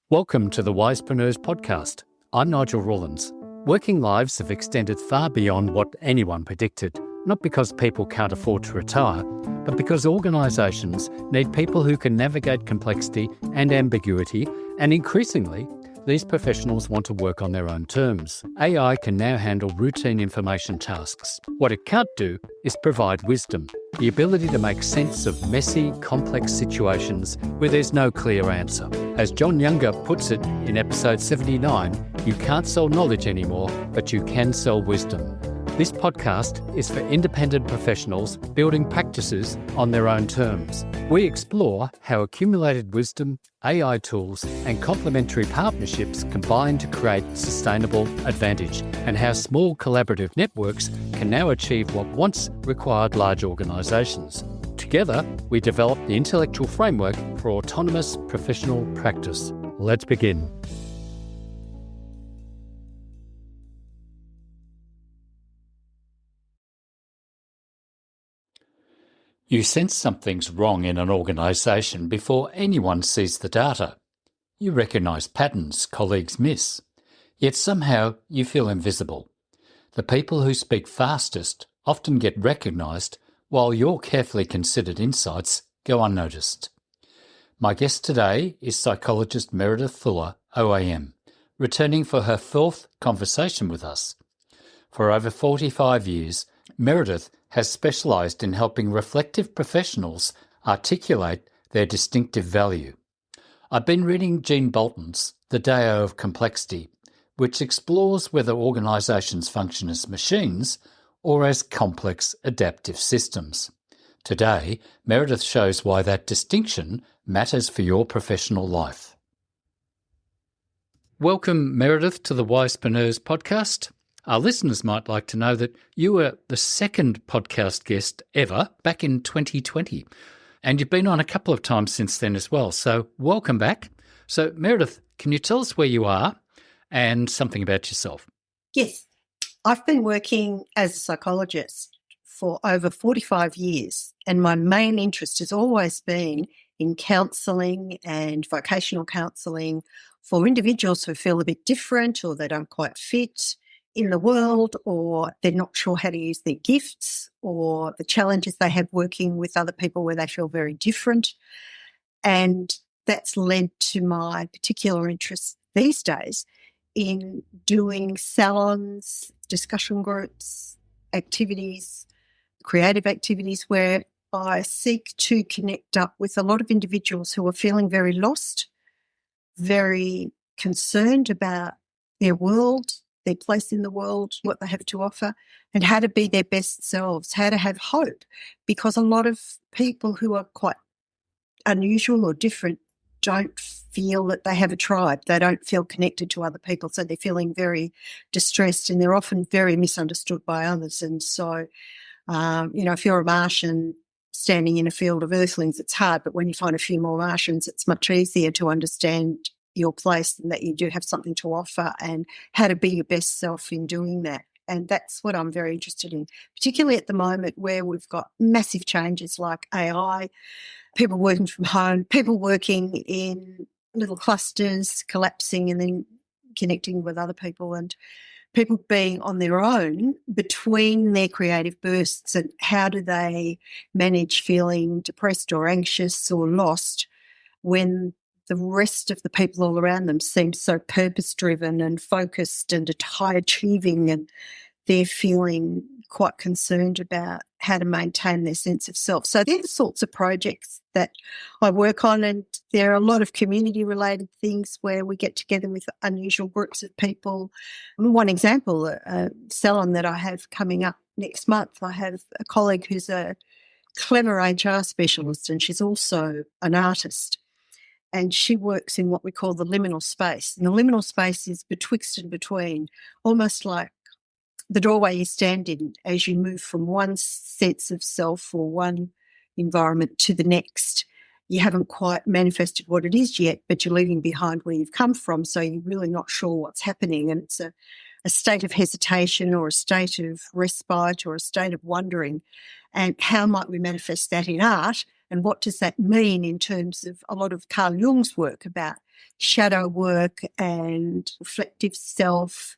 Welcome to the Wisepreneurs podcast. I'm Nigel Rawlins. Working lives have extended far beyond what anyone predicted, not because people can't afford to retire, but because organisations need people who can navigate complexity and ambiguity, and increasingly, these professionals want to work on their own terms. AI can now handle routine information tasks. What it can't do is provide wisdom, the ability to make sense of messy, complex situations where there's no clear answer. As John Younger puts it in episode 79, you can't sell knowledge anymore, but you can sell wisdom. This podcast is for independent professionals building practices on their own terms. We explore how accumulated wisdom, AI tools, and complementary partnerships combine to create sustainable advantage, and how small collaborative networks can now achieve what once required large organisations. Together, we develop the intellectual framework for autonomous professional practice. Let's begin. You sense something's wrong in an organisation before anyone sees the data. You recognise patterns colleagues miss, yet somehow you feel invisible. The people who speak fastest often get recognised, while your carefully considered insights go unnoticed. My guest today is psychologist Meredith Fuller OAM, returning for her fourth conversation with us. For over 45 years, Meredith has specialised in helping reflective professionals articulate their distinctive value. I've been reading Jean Bolton's The Dao of Complexity, which explores whether organisations function as machines or as complex adaptive systems. Today, Meredith shows why that distinction matters for your professional life. Welcome, Meredith, to the Wisepreneurs podcast. Our listeners might like to know that you were the second podcast guest ever back in 2020, and you've been on a couple of times since then as well. So welcome back. So Meredith, can you tell us where you are and something about yourself? Yes, I've been working as a psychologist for over 45 years, and my main interest has always been in counselling and vocational counselling for individuals who feel a bit different or they don't quite fit in the world, or they're not sure how to use their gifts, or the challenges they have working with other people where they feel very different. And that's led to my particular interest these days in doing salons, discussion groups, activities, creative activities where I seek to connect up with a lot of individuals who are feeling very lost, very concerned about their world, their place in the world, what they have to offer, and how to be their best selves, how to have hope. Because a lot of people who are quite unusual or different don't feel that they have a tribe. They don't feel connected to other people, so they're feeling very distressed, and they're often very misunderstood by others. And so, if you're a Martian standing in a field of Earthlings, it's hard, but when you find a few more Martians, it's much easier to understand your place and that you do have something to offer and how to be your best self in doing that. And that's what I'm very interested in, particularly at the moment where we've got massive changes like AI, people working from home, people working in little clusters, collapsing and then connecting with other people, and people being on their own between their creative bursts, and how do they manage feeling depressed or anxious or lost when the rest of the people all around them seem so purpose-driven and focused and high achieving, and they're feeling quite concerned about how to maintain their sense of self. So they're the sorts of projects that I work on, and there are a lot of community-related things where we get together with unusual groups of people. One example, a salon that I have coming up next month, I have a colleague who's a clever HR specialist, and she's also an artist. And she works in what we call the liminal space. And the liminal space is betwixt and between, almost like the doorway you stand in as you move from one sense of self or one environment to the next. You haven't quite manifested what it is yet, but you're leaving behind where you've come from, so you're really not sure what's happening. And it's a state of hesitation or a state of respite or a state of wondering. And how might we manifest that in art? And what does that mean in terms of a lot of Carl Jung's work about shadow work and reflective self,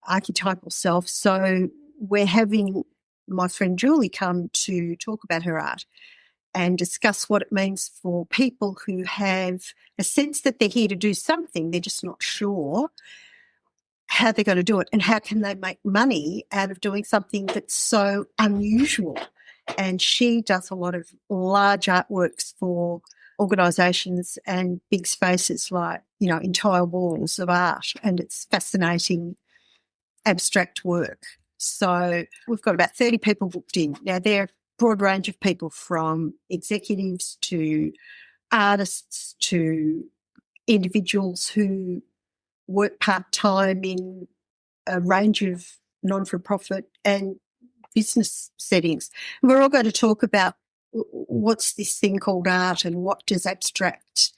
archetypal self. So we're having my friend Julie come to talk about her art and discuss what it means for people who have a sense that they're here to do something, they're just not sure how they're going to do it and how can they make money out of doing something that's so unusual. And she does a lot of large artworks for organisations and big spaces like, entire walls of art, and it's fascinating abstract work. So we've got about 30 people booked in. Now, they're a broad range of people from executives to artists to individuals who work part-time in a range of non-for-profit and business settings. And we're all going to talk about what's this thing called art and what does abstract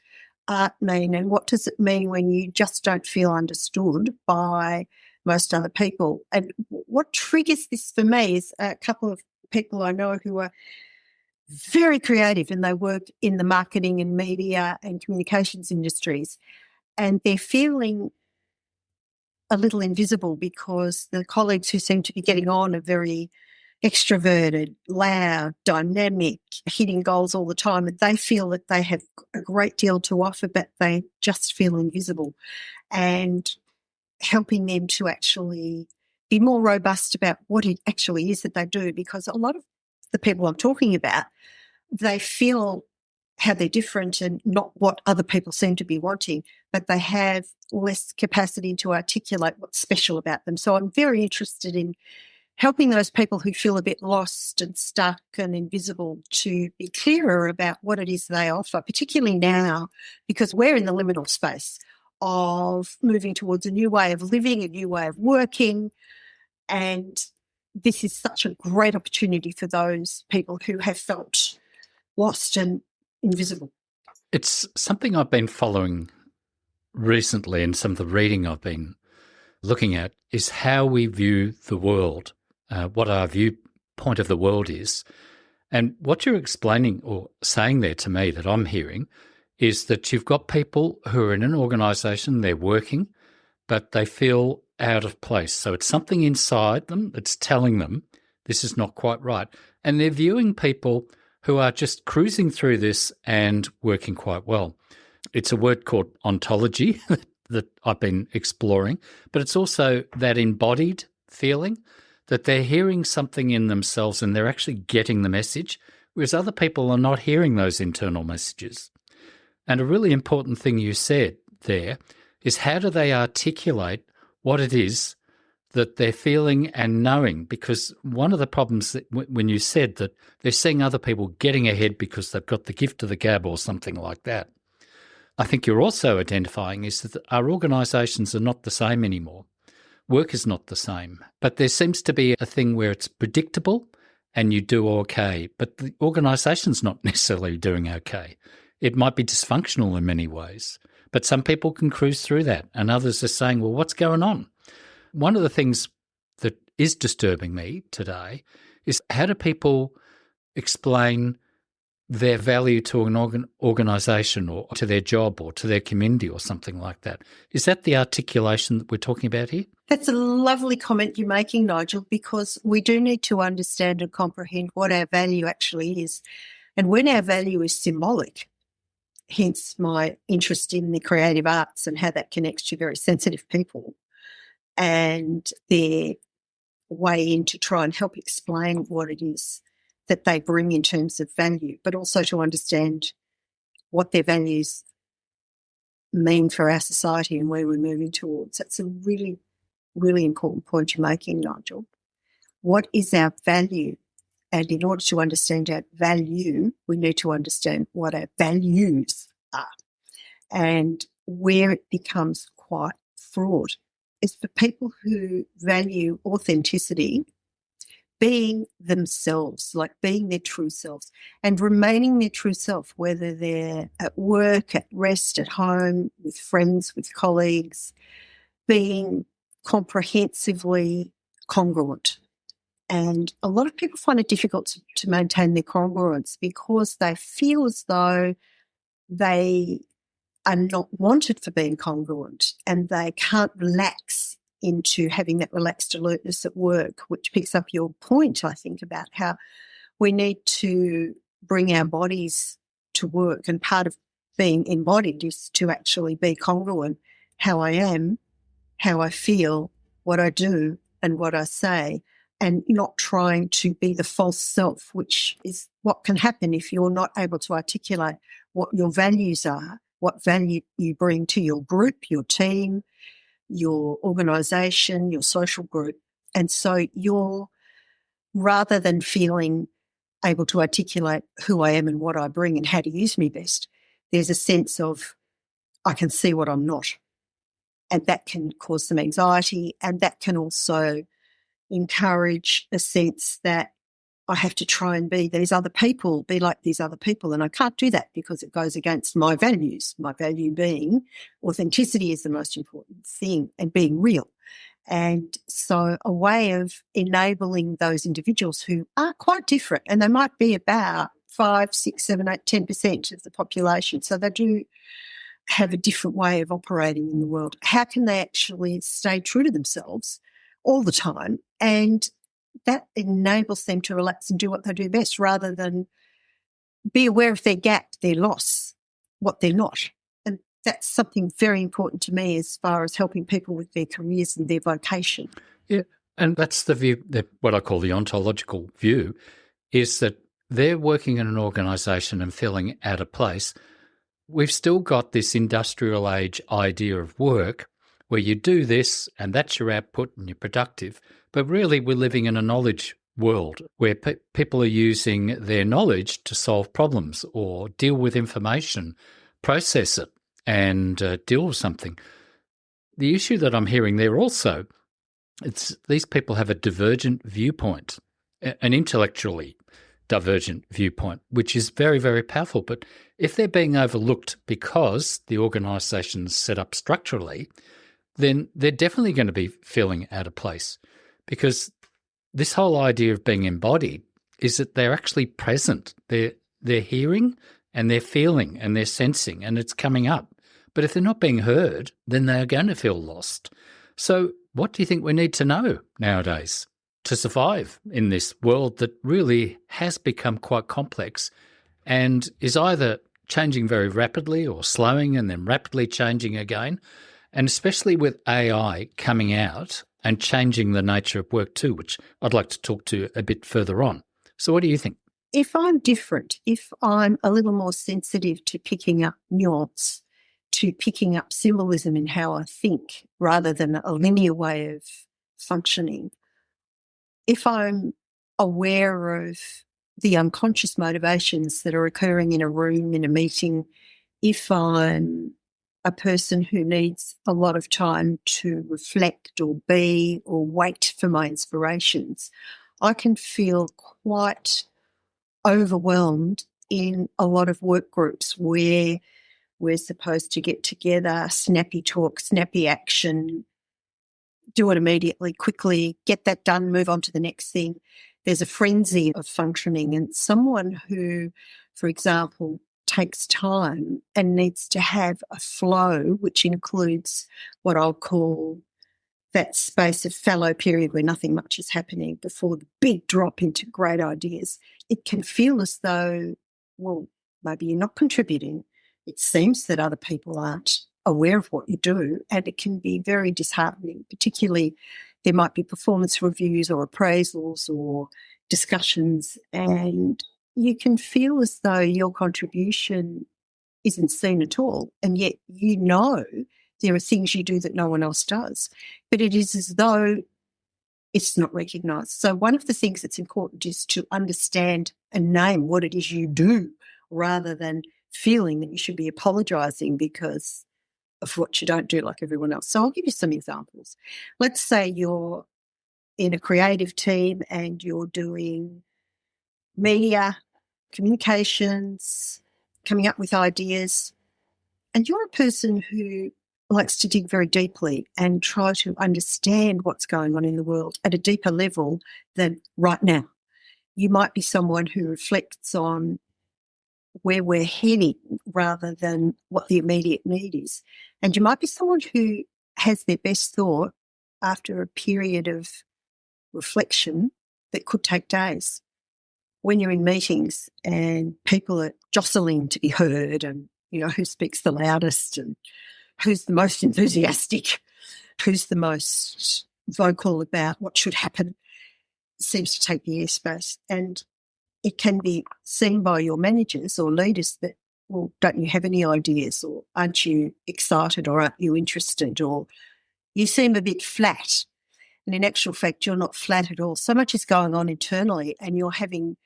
art mean and what does it mean when you just don't feel understood by most other people. And what triggers this for me is a couple of people I know who are very creative and they work in the marketing and media and communications industries, and they're feeling a little invisible because the colleagues who seem to be getting on are very extroverted, loud, dynamic, hitting goals all the time, and they feel that they have a great deal to offer, but they just feel invisible. And helping them to actually be more robust about what it actually is that they do, because a lot of the people I'm talking about, they feel how they're different and not what other people seem to be wanting, but they have less capacity to articulate what's special about them. So I'm very interested in helping those people who feel a bit lost and stuck and invisible to be clearer about what it is they offer, particularly now because we're in the liminal space of moving towards a new way of living, a new way of working, and this is such a great opportunity for those people who have felt lost and invisible. It's something I've been following recently, and some of the reading I've been looking at is how we view the world, what our viewpoint of the world is. And what you're explaining or saying there to me that I'm hearing is that you've got people who are in an organisation, they're working, but they feel out of place. So it's something inside them that's telling them this is not quite right. And they're viewing people who are just cruising through this and working quite well. It's a word called ontology that I've been exploring, but it's also that embodied feeling that they're hearing something in themselves and they're actually getting the message, whereas other people are not hearing those internal messages. And a really important thing you said there is how do they articulate what it is that they're feeling and knowing? Because one of the problems that when you said that they're seeing other people getting ahead because they've got the gift of the gab or something like that, I think you're also identifying is that our organisations are not the same anymore. Work is not the same, but there seems to be a thing where it's predictable and you do okay, but the organisation's not necessarily doing okay. It might be dysfunctional in many ways, but some people can cruise through that and others are saying, well, what's going on? One of the things that is disturbing me today is how do people explain their value to an organisation or to their job or to their community or something like that? Is that the articulation that we're talking about here? That's a lovely comment you're making, Nigel, because we do need to understand and comprehend what our value actually is. And when our value is symbolic, hence my interest in the creative arts and how that connects to very sensitive people and their way in to try and help explain what it is that they bring in terms of value, but also to understand what their values mean for our society and where we're moving towards. That's a really, really important point you're making, Nigel. What is our value? And in order to understand our value, we need to understand what our values are. And where it becomes quite fraught is for people who value authenticity, being themselves, like being their true selves and remaining their true self, whether they're at work, at rest, at home, with friends, with colleagues, being comprehensively congruent. And a lot of people find it difficult to maintain their congruence because they feel as though they are not wanted for being congruent, and they can't relax into having that relaxed alertness at work, which picks up your point, I think, about how we need to bring our bodies to work. And part of being embodied is to actually be congruent, how I am, how I feel, what I do and what I say, and not trying to be the false self, which is what can happen if you're not able to articulate what your values are, what value you bring to your group, your team, your organisation, your social group. And so you're, rather than feeling able to articulate who I am and what I bring and how to use me best, there's a sense of I can see what I'm not. And that can cause some anxiety, and that can also encourage a sense that I have to try and be these other people, be like these other people. And I can't do that because it goes against my values, my value being authenticity is the most important thing and being real. And so a way of enabling those individuals who are quite different, and they might be about 5, 6, 7, 8, 10% of the population. So they do have a different way of operating in the world. How can they actually stay true to themselves all the time? And that enables them to relax and do what they do best, rather than be aware of their gap, their loss, what they're not. And that's something very important to me as far as helping people with their careers and their vocation. Yeah, and that's the view, that what I call the ontological view, is that they're working in an organisation and feeling out of place. We've still got this industrial age idea of work where you do this and that's your output and you're productive. But really we're living in a knowledge world where people are using their knowledge to solve problems or deal with information, process it and deal with something. The issue that I'm hearing there also, it's these people have a divergent viewpoint, an intellectually divergent viewpoint, which is very, very powerful. But if they're being overlooked because the organisation's set up structurally, then they're definitely going to be feeling out of place, because this whole idea of being embodied is that they're actually present. They're hearing and they're feeling and they're sensing and it's coming up. But if they're not being heard, then they're going to feel lost. So what do you think we need to know nowadays to survive in this world that really has become quite complex and is either changing very rapidly or slowing and then rapidly changing again? And especially with AI coming out and changing the nature of work too, which I'd like to talk to a bit further on. So what do you think? If I'm different, if I'm a little more sensitive to picking up nuance, to picking up symbolism in how I think rather than a linear way of functioning, if I'm aware of the unconscious motivations that are occurring in a room, in a meeting, if I'm a person who needs a lot of time to reflect or be or wait for my inspirations, I can feel quite overwhelmed in a lot of work groups where we're supposed to get together, snappy talk, snappy action, do it immediately, quickly, get that done, move on to the next thing. There's a frenzy of functioning, and someone who, for example, takes time and needs to have a flow, which includes what I'll call that space of fallow period where nothing much is happening before the big drop into great ideas. It can feel as though, well, maybe you're not contributing. It seems that other people aren't aware of what you do, and it can be very disheartening. Particularly there might be performance reviews or appraisals or discussions, and you can feel as though your contribution isn't seen at all, and yet you know there are things you do that no one else does, but it is as though it's not recognised. So one of the things that's important is to understand and name what it is you do, rather than feeling that you should be apologising because of what you don't do like everyone else. So I'll give you some examples. Let's say you're in a creative team and you're doing media, communications, coming up with ideas, and you're a person who likes to dig very deeply and try to understand what's going on in the world at a deeper level than right now. You might be someone who reflects on where we're heading rather than what the immediate need is. And you might be someone who has their best thought after a period of reflection that could take days. When you're in meetings and people are jostling to be heard and, who speaks the loudest and who's the most enthusiastic, who's the most vocal about what should happen, seems to take the airspace. And it can be seen by your managers or leaders that, well, don't you have any ideas, or aren't you excited, or aren't you interested, or you seem a bit flat. And in actual fact, you're not flat at all. So much is going on internally and you're having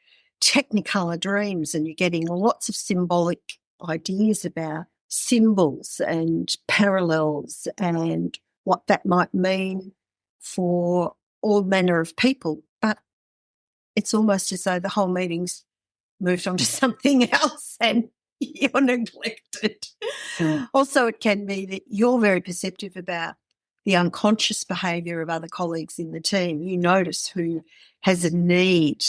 technicolor dreams and you're getting lots of symbolic ideas about symbols and parallels and what that might mean for all manner of people. But it's almost as though the whole meeting's moved on to something else and you're neglected. Mm. Also, it can be that you're very perceptive about the unconscious behaviour of other colleagues in the team. You notice who has a need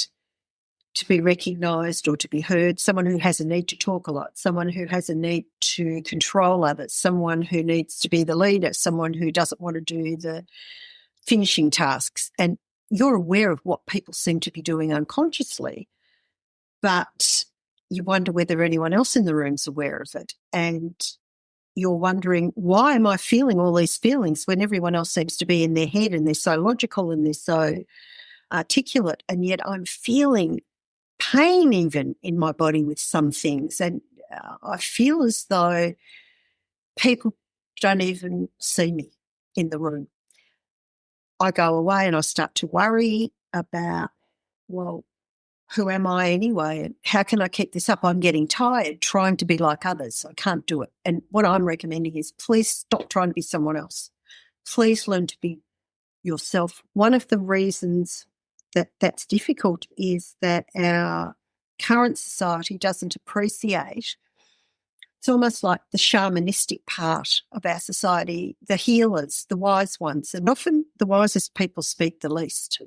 to be recognised or to be heard, someone who has a need to talk a lot, someone who has a need to control others, someone who needs to be the leader, someone who doesn't want to do the finishing tasks. And you're aware of what people seem to be doing unconsciously, but you wonder whether anyone else in the room's aware of it. And you're wondering, why am I feeling all these feelings when everyone else seems to be in their head and they're so logical and they're so articulate, and yet I'm feeling pain even in my body with some things. And I feel as though people don't even see me in the room. I go away and I start to worry about, well, who am I anyway? And how can I keep this up? I'm getting tired trying to be like others. I can't do it. And what I'm recommending is please stop trying to be someone else. Please learn to be yourself. One of the reasons that that's difficult is that our current society doesn't appreciate, it's almost like the shamanistic part of our society, the healers, the wise ones, and often the wisest people speak the least.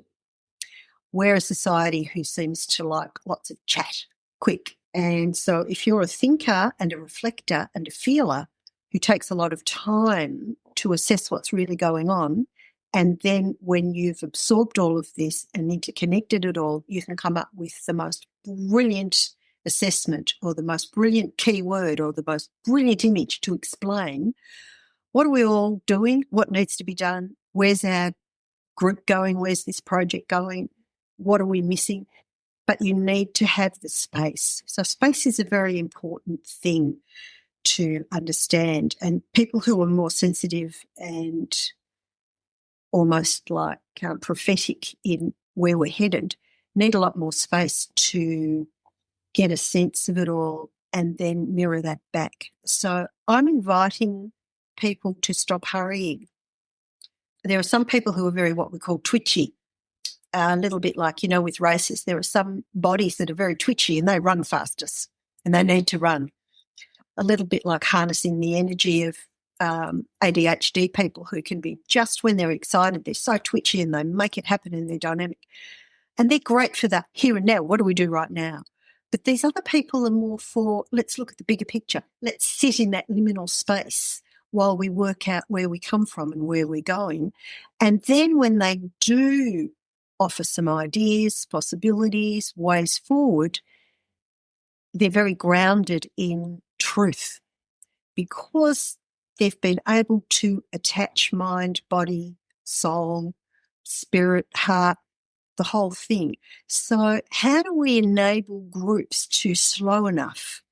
We're a society who seems to like lots of chat, quick. And so if you're a thinker and a reflector and a feeler who takes a lot of time to assess what's really going on, and then when you've absorbed all of this and interconnected it all, you can come up with the most brilliant assessment or the most brilliant keyword or the most brilliant image to explain what are we all doing, what needs to be done, where's our group going, where's this project going, what are we missing? But you need to have the space. So space is a very important thing to understand. And people who are more sensitive and almost like prophetic in where we're headed need a lot more space to get a sense of it all and then mirror that back. So I'm inviting people to stop hurrying. There are some people who are very what we call twitchy, a little bit like, with races, there are some bodies that are very twitchy and they run fastest and they need to run. A little bit like harnessing the energy of ADHD people who can be, just when they're excited, they're so twitchy and they make it happen and they're dynamic. And they're great for the here and now. What do we do right now? But these other people are more for, let's look at the bigger picture. Let's sit in that liminal space while we work out where we come from and where we're going. And then when they do offer some ideas, possibilities, ways forward, they're very grounded in truth because they've been able to attach mind, body, soul, spirit, heart, the whole thing. So how do we enable groups to slow enough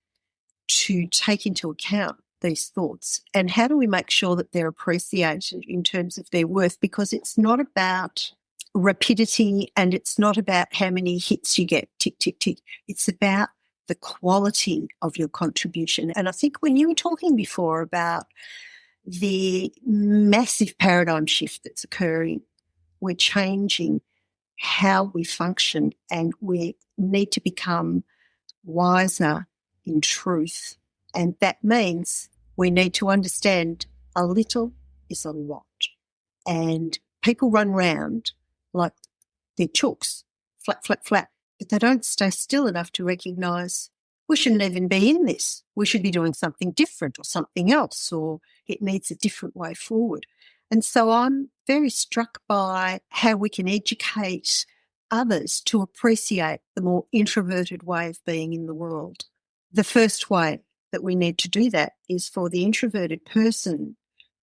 to take into account these thoughts? And how do we make sure that they're appreciated in terms of their worth? Because it's not about rapidity and it's not about how many hits you get, tick, tick, tick. It's about the quality of your contribution. And I think when you were talking before about the massive paradigm shift that's occurring, we're changing how we function and we need to become wiser in truth. And that means we need to understand a little is a lot. And people run round like they're chooks, flat, flat, flat, but they don't stay still enough to recognise we shouldn't even be in this. We should be doing something different or something else, or it needs a different way forward. And so I'm very struck by how we can educate others to appreciate the more introverted way of being in the world. The first way that we need to do that is for the introverted person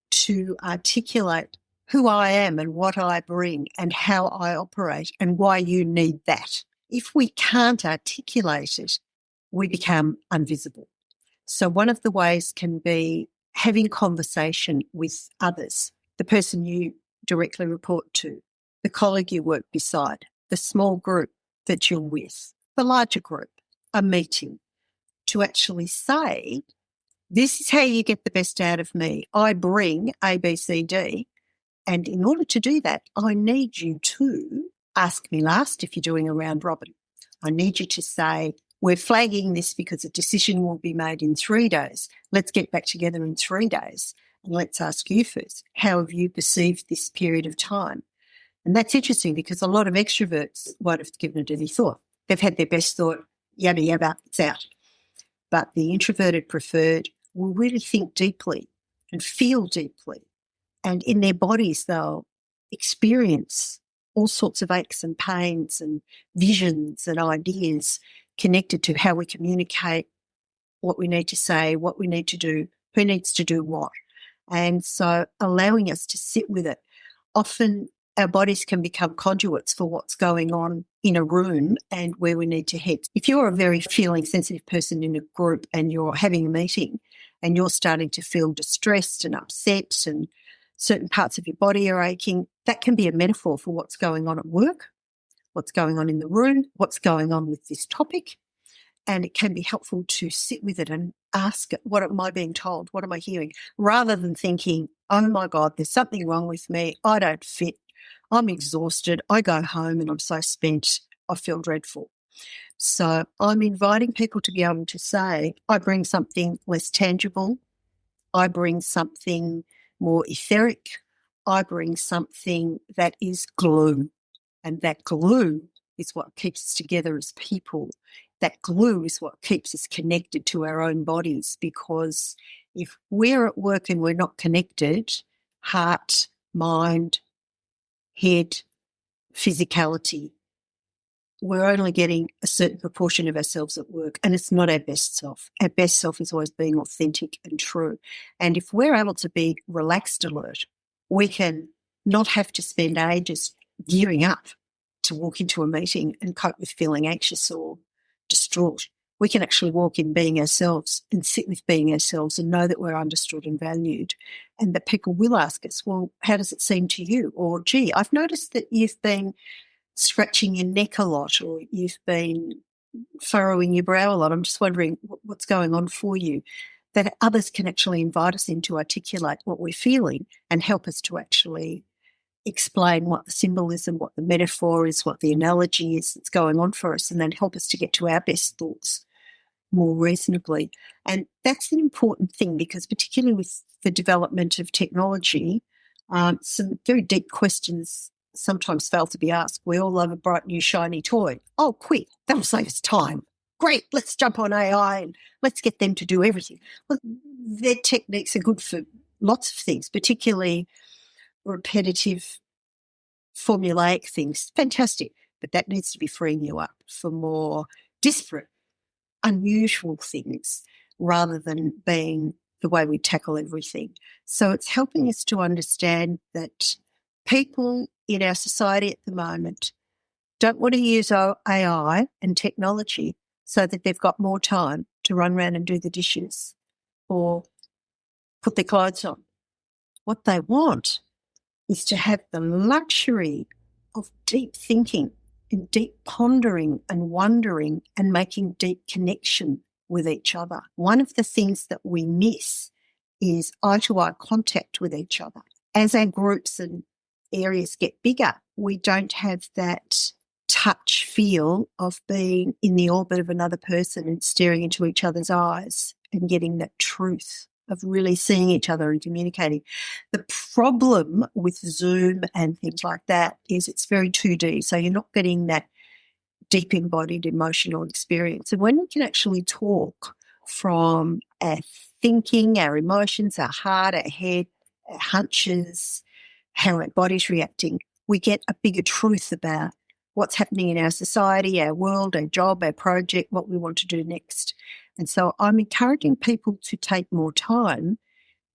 to articulate who I am and what I bring and how I operate and why you need that. If we can't articulate it, we become invisible. So one of the ways can be having conversation with others, the person you directly report to, the colleague you work beside, the small group that you're with, the larger group, a meeting, to actually say, this is how you get the best out of me. I bring A, B, C, D. And in order to do that, I need you to ask me last if you're doing a round robin. I need you to say, we're flagging this because a decision will be made in 3 days. Let's get back together in 3 days. And let's ask you first, how have you perceived this period of time? And that's interesting because a lot of extroverts won't have given it any thought. They've had their best thought, yabba yabba, it's out. But the introverted preferred will really think deeply and feel deeply. And in their bodies, they'll experience all sorts of aches and pains and visions and ideas connected to how we communicate, what we need to say, what we need to do, who needs to do what. And so allowing us to sit with it. Often our bodies can become conduits for what's going on in a room and where we need to head. If you're a very feeling sensitive person in a group and you're having a meeting and you're starting to feel distressed and upset and certain parts of your body are aching, that can be a metaphor for what's going on at work, what's going on in the room, what's going on with this topic. And it can be helpful to sit with it and ask it, what am I being told? What am I hearing? Rather than thinking, oh my God, there's something wrong with me. I don't fit. I'm exhausted. I go home and I'm so spent. I feel dreadful. So I'm inviting people to be able to say, I bring something less tangible. I bring something more etheric. I bring something that is glue. And that glue is what keeps us together as people. That glue is what keeps us connected to our own bodies, because if we're at work and we're not connected, heart, mind, head, physicality, we're only getting a certain proportion of ourselves at work, and it's not our best self. Our best self is always being authentic and true. And if we're able to be relaxed alert, we can not have to spend ages gearing up to walk into a meeting and cope with feeling anxious or distraught. We can actually walk in being ourselves and sit with being ourselves and know that we're understood and valued, and that people will ask us, well, how does it seem to you? Or, gee, I've noticed that you've been scratching your neck a lot, or you've been furrowing your brow a lot. I'm just wondering what's going on for you. That others can actually invite us in to articulate what we're feeling and help us to actually explain what the symbolism, what the metaphor is, what the analogy is that's going on for us, and then help us to get to our best thoughts more reasonably. And that's an important thing, because particularly with the development of technology, some very deep questions sometimes fail to be asked. We all love a bright new shiny toy. Oh, quick, that'll save us time. Great, let's jump on AI and let's get them to do everything. Well, their techniques are good for lots of things, particularly repetitive, formulaic things. Fantastic. But that needs to be freeing you up for more disparate, unusual things rather than being the way we tackle everything. So it's helping us to understand that people in our society at the moment don't want to use AI and technology so that they've got more time to run around and do the dishes or put their clothes on. What they want is to have the luxury of deep thinking and deep pondering and wondering and making deep connection with each other. One of the things that we miss is eye-to-eye contact with each other. As our groups and areas get bigger, we don't have that touch feel of being in the orbit of another person and staring into each other's eyes and getting that truth of really seeing each other and communicating. The problem with Zoom and things like that is it's very 2D, so you're not getting that deep embodied emotional experience. And when we can actually talk from our thinking, our emotions, our heart, our head, our hunches, how our body's reacting, we get a bigger truth about what's happening in our society, our world, our job, our project, what we want to do next. And so I'm encouraging people to take more time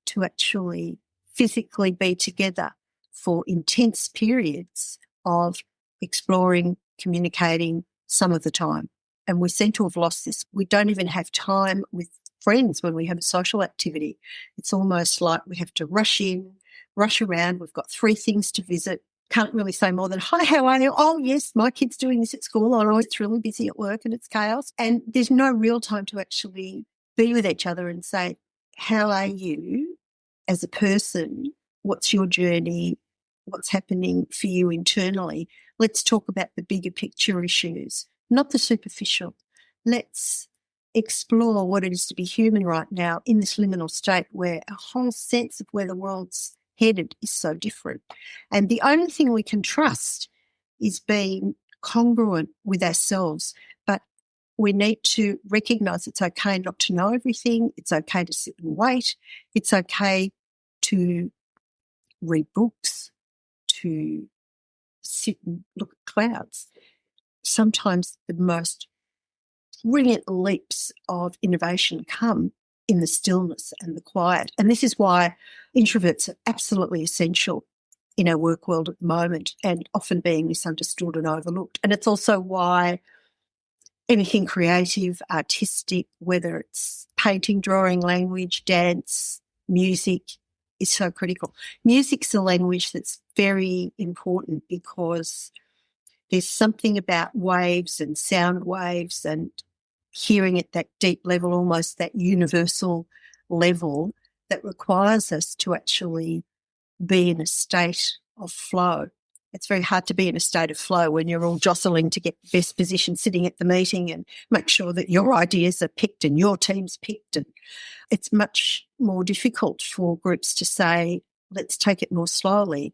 to actually physically be together for intense periods of exploring, communicating some of the time. And we seem to have lost this. We don't even have time with friends when we have a social activity. It's almost like we have to rush in, rush around. We've got 3 things to visit. Can't really say more than, hi, how are you? Oh, yes, my kid's doing this at school. Oh, it's really busy at work and it's chaos. And there's no real time to actually be with each other and say, how are you as a person? What's your journey? What's happening for you internally? Let's talk about the bigger picture issues, not the superficial. Let's explore what it is to be human right now in this liminal state where a whole sense of where the world's headed is so different. And the only thing we can trust is being congruent with ourselves. But we need to recognise it's okay not to know everything. It's okay to sit and wait. It's okay to read books, to sit and look at clouds. Sometimes the most brilliant leaps of innovation come in the stillness and the quiet. And this is why introverts are absolutely essential in our work world at the moment and often being misunderstood and overlooked. And it's also why anything creative, artistic, whether it's painting, drawing, language, dance, music, is so critical. Music's a language that's very important because there's something about waves and sound waves and hearing at that deep level, almost that universal level, that requires us to actually be in a state of flow. It's very hard to be in a state of flow when you're all jostling to get the best position sitting at the meeting and make sure that your ideas are picked and your team's picked. And it's much more difficult for groups to say, let's take it more slowly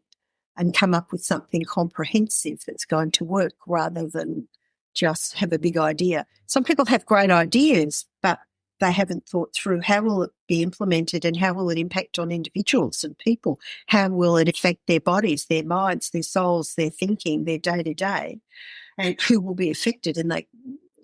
and come up with something comprehensive that's going to work rather than just have a big idea. Some people have great ideas, but they haven't thought through how will it be implemented and how will it impact on individuals and people? How will it affect their bodies, their minds, their souls, their thinking, their day-to-day, and who will be affected? And they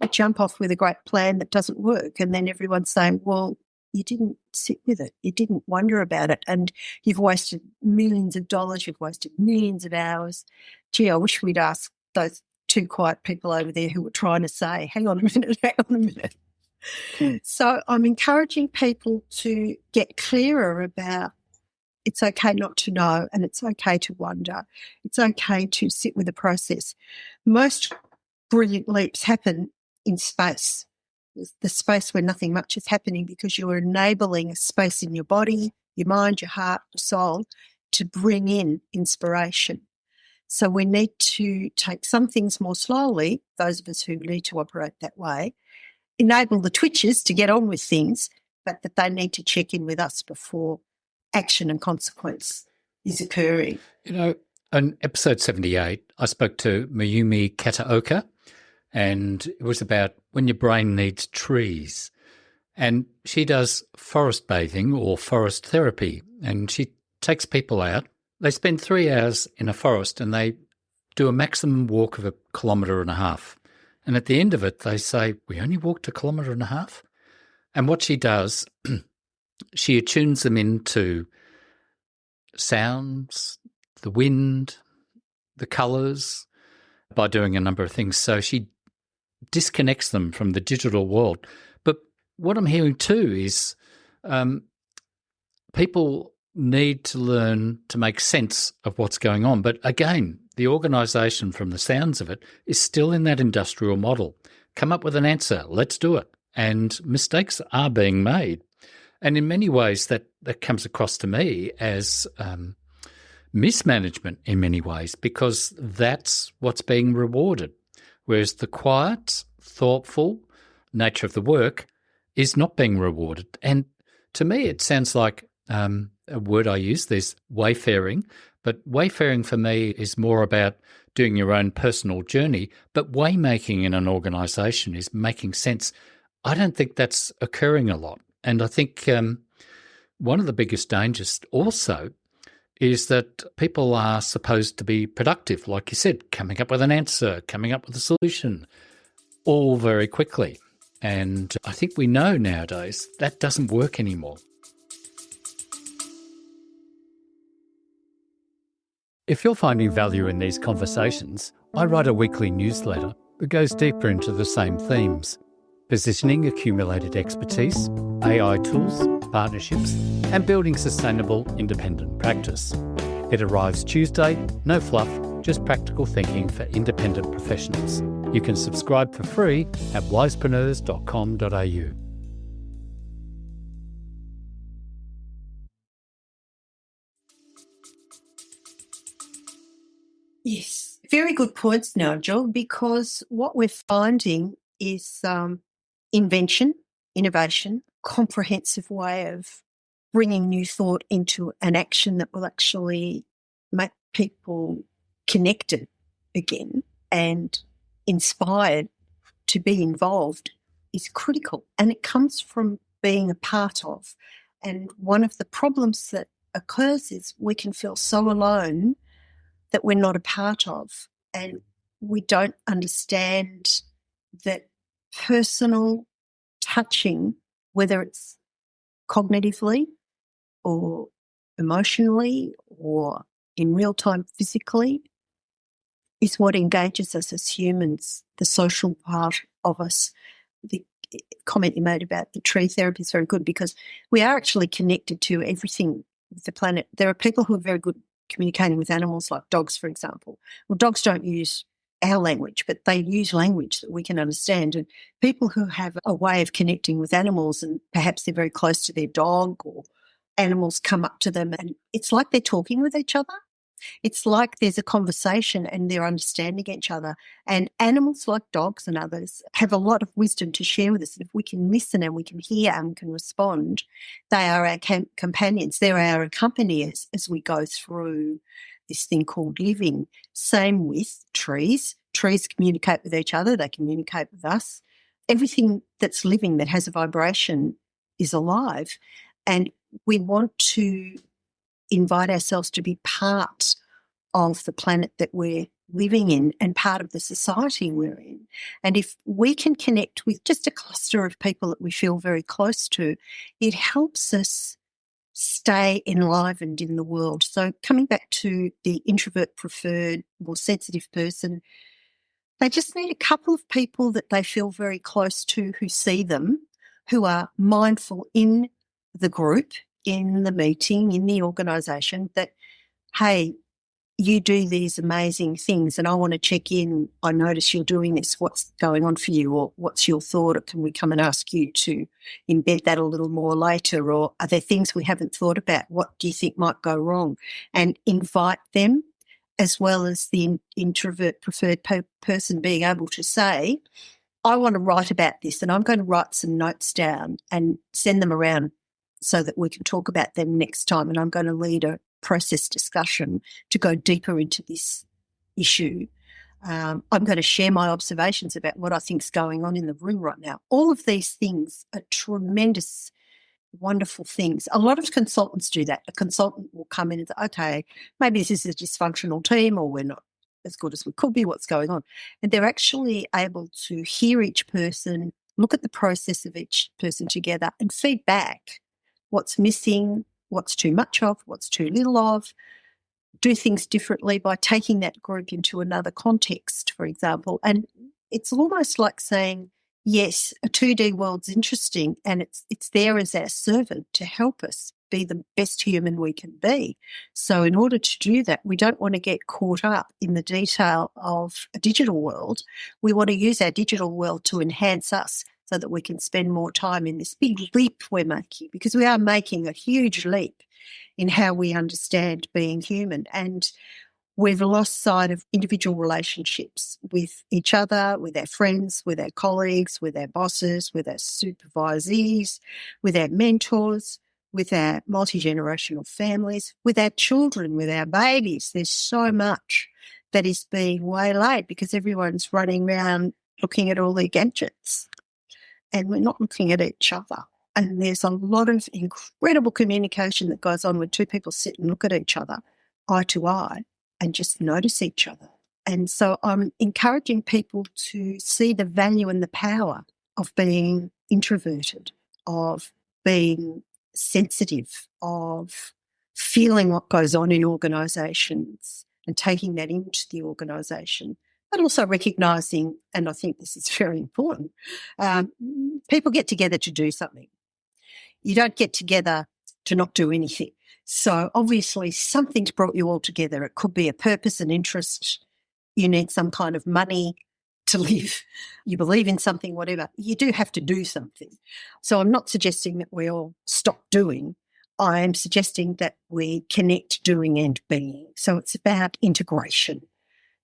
jump off with a great plan that doesn't work, and then everyone's saying, well, you didn't sit with it, you didn't wonder about it, and you've wasted millions of dollars, you've wasted millions of hours. Gee, I wish we'd asked those 2 quiet people over there who were trying to say, hang on a minute. So I'm encouraging people to get clearer about it's okay not to know and it's okay to wonder. It's okay to sit with the process. Most brilliant leaps happen in space, the space where nothing much is happening, because you're enabling a space in your body, your mind, your heart, your soul to bring in inspiration. So we need to take some things more slowly, those of us who need to operate that way, enable the twitchers to get on with things, but that they need to check in with us before action and consequence is occurring. You know, in episode 78, I spoke to Mayumi Kataoka, and it was about when your brain needs trees. And she does forest bathing or forest therapy, and she takes people out. They spend 3 hours in a forest and they do a maximum walk of 1.5 kilometres. And at the end of it, they say, we only walked 1.5 kilometres. And what she does, she attunes them into sounds, the wind, the colours, by doing a number of things. So she disconnects them from the digital world. But what I'm hearing too is people need to learn to make sense of what's going on. But again, the organisation, from the sounds of it, is still in that industrial model. Come up with an answer, let's do it. And mistakes are being made. And in many ways that comes across to me as mismanagement in many ways, because that's what's being rewarded. Whereas the quiet, thoughtful nature of the work is not being rewarded. And to me, it sounds like a word I use. There's wayfaring, but wayfaring for me is more about doing your own personal journey. But waymaking in an organisation is making sense. I don't think that's occurring a lot. And I think one of the biggest dangers also is that people are supposed to be productive, like you said, coming up with an answer, coming up with a solution, all very quickly. And I think we know nowadays that doesn't work anymore. If you're finding value in these conversations, I write a weekly newsletter that goes deeper into the same themes: positioning accumulated expertise, AI tools, partnerships, and building sustainable independent practice. It arrives Tuesday, no fluff, just practical thinking for independent professionals. You can subscribe for free at wisepreneurs.com.au. Yes, very good points, Nigel, because what we're finding is invention, innovation, comprehensive way of bringing new thought into an action that will actually make people connected again and inspired to be involved is critical. And it comes from being a part of. And one of the problems that occurs is we can feel so alone that we're not a part of, and we don't understand that personal touching, whether it's cognitively or emotionally or in real time physically, is what engages us as humans, the social part of us. The comment you made about the tree therapy is very good because we are actually connected to everything with the planet. There are people who are very good communicating with animals, like dogs, for example. Well, dogs don't use our language, but they use language that we can understand. And people who have a way of connecting with animals, and perhaps they're very close to their dog, or animals come up to them and it's like they're talking with each other. It's like there's a conversation and they're understanding each other. And animals like dogs and others have a lot of wisdom to share with us. And if we can listen and we can hear and can respond, they are our companions. They're our accompaniers as we go through this thing called living. Same with trees. Trees communicate with each other. They communicate with us. Everything that's living that has a vibration is alive. And we want to invite ourselves to be part of the planet that we're living in and part of the society we're in. And if we can connect with just a cluster of people that we feel very close to, it helps us stay enlivened in the world. So coming back to the introvert preferred, more sensitive person, they just need a couple of people that they feel very close to, who see them, who are mindful in the group, in the meeting, in the organisation, that, hey, you do these amazing things and I want to check in. I notice you're doing this. What's going on for you? Or what's your thought? Or can we come and ask you to embed that a little more later? Or are there things we haven't thought about? What do you think might go wrong? And invite them, as well as the introvert preferred person being able to say, I want to write about this and I'm going to write some notes down and send them around so that we can talk about them next time. And I'm going to lead a process discussion to go deeper into this issue. I'm going to share my observations about what I think is going on in the room right now. All of these things are tremendous, wonderful things. A lot of consultants do that. A consultant will come in and say, okay, maybe this is a dysfunctional team, or we're not as good as we could be. What's going on? And they're actually able to hear each person, look at the process of each person together and feed back what's missing, what's too much of, what's too little of, do things differently by taking that group into another context, for example. And it's almost like saying, yes, a 2D world's interesting and it's there as our servant to help us be the best human we can be. So in order to do that, we don't want to get caught up in the detail of a digital world. We want to use our digital world to enhance us, so that we can spend more time in this big leap we're making, because we are making a huge leap in how we understand being human. And we've lost sight of individual relationships with each other, with our friends, with our colleagues, with our bosses, with our supervisees, with our mentors, with our multi-generational families, with our children, with our babies. There's so much that is being waylaid because everyone's running around looking at all their gadgets and we're not looking at each other. And there's a lot of incredible communication that goes on when two people sit and look at each other eye to eye and just notice each other. And so I'm encouraging people to see the value and the power of being introverted, of being sensitive, of feeling what goes on in organisations and taking that into the organisation, but also recognising, and I think this is very important, people get together to do something. You don't get together to not do anything. So obviously something's brought you all together. It could be a purpose, an interest. You need some kind of money to live. You believe in something, whatever. You do have to do something. So I'm not suggesting that we all stop doing. I am suggesting that we connect doing and being. So it's about integration.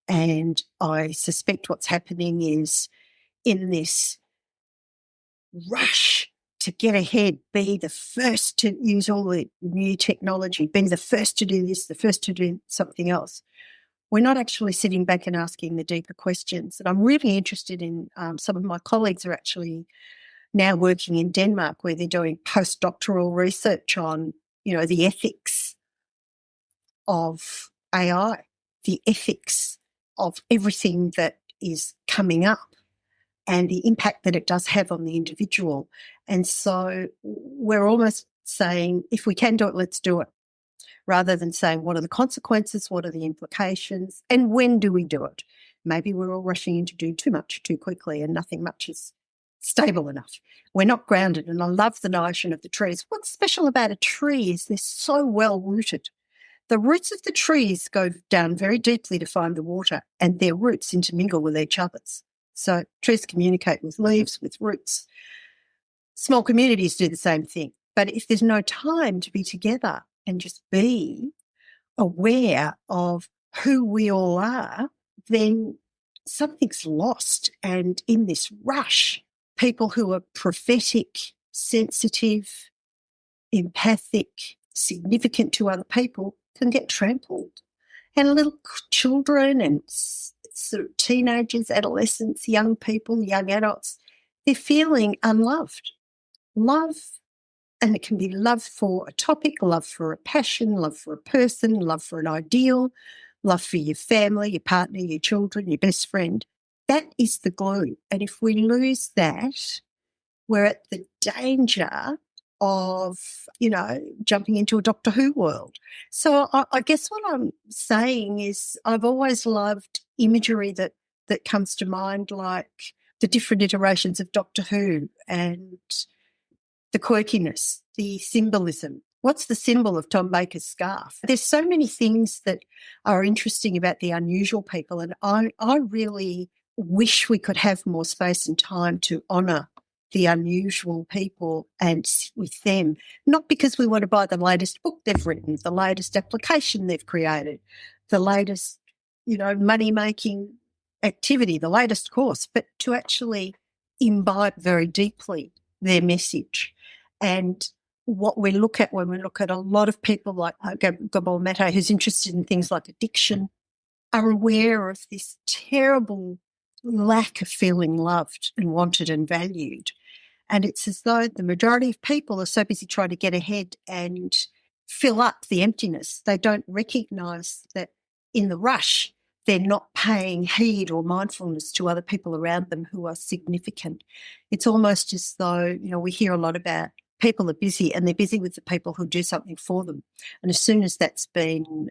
And I suspect what's happening is in this rush to get ahead, be the first to use all the new technology, be the first to do this, the first to do something else. We're not actually sitting back and asking the deeper questions. And I'm really interested in some of my colleagues are actually now working in Denmark where they're doing postdoctoral research on, the ethics of AI, the ethics of everything that is coming up and the impact that it does have on the individual. And so we're almost saying, if we can do it, let's do it, rather than saying, what are the consequences, what are the implications, and when do we do it? Maybe we're all rushing in to do too much too quickly and nothing much is stable enough. We're not grounded. And I love the notion of the trees. What's special about a tree is they're so well rooted. The roots of the trees go down very deeply to find the water and their roots intermingle with each other's. So trees communicate with leaves, with roots. Small communities do the same thing. But if there's no time to be together and just be aware of who we all are, then something's lost. And in this rush, people who are prophetic, sensitive, empathic, significant to other people can get trampled. And little children and sort of teenagers, adolescents, young people, young adults, they're feeling unloved. Love, and it can be love for a topic, love for a passion, love for a person, love for an ideal, love for your family, your partner, your children, your best friend. That is the glue. And if we lose that, we're at the danger of, jumping into a Doctor Who world. So I guess what I'm saying is I've always loved imagery that comes to mind, like the different iterations of Doctor Who and the quirkiness, the symbolism. What's the symbol of Tom Baker's scarf? There's so many things that are interesting about the unusual people, and I really wish we could have more space and time to honour the unusual people and sit with them, not because we want to buy the latest book they've written, the latest application they've created, the latest, money-making activity, the latest course, but to actually imbibe very deeply their message. And what we look at when we look at a lot of people like Gabor Mate, who's interested in things like addiction, are aware of this terrible lack of feeling loved and wanted and valued. And it's as though the majority of people are so busy trying to get ahead and fill up the emptiness. They don't recognise that in the rush, they're not paying heed or mindfulness to other people around them who are significant. It's almost as though, we hear a lot about people are busy and they're busy with the people who do something for them. And as soon as that's been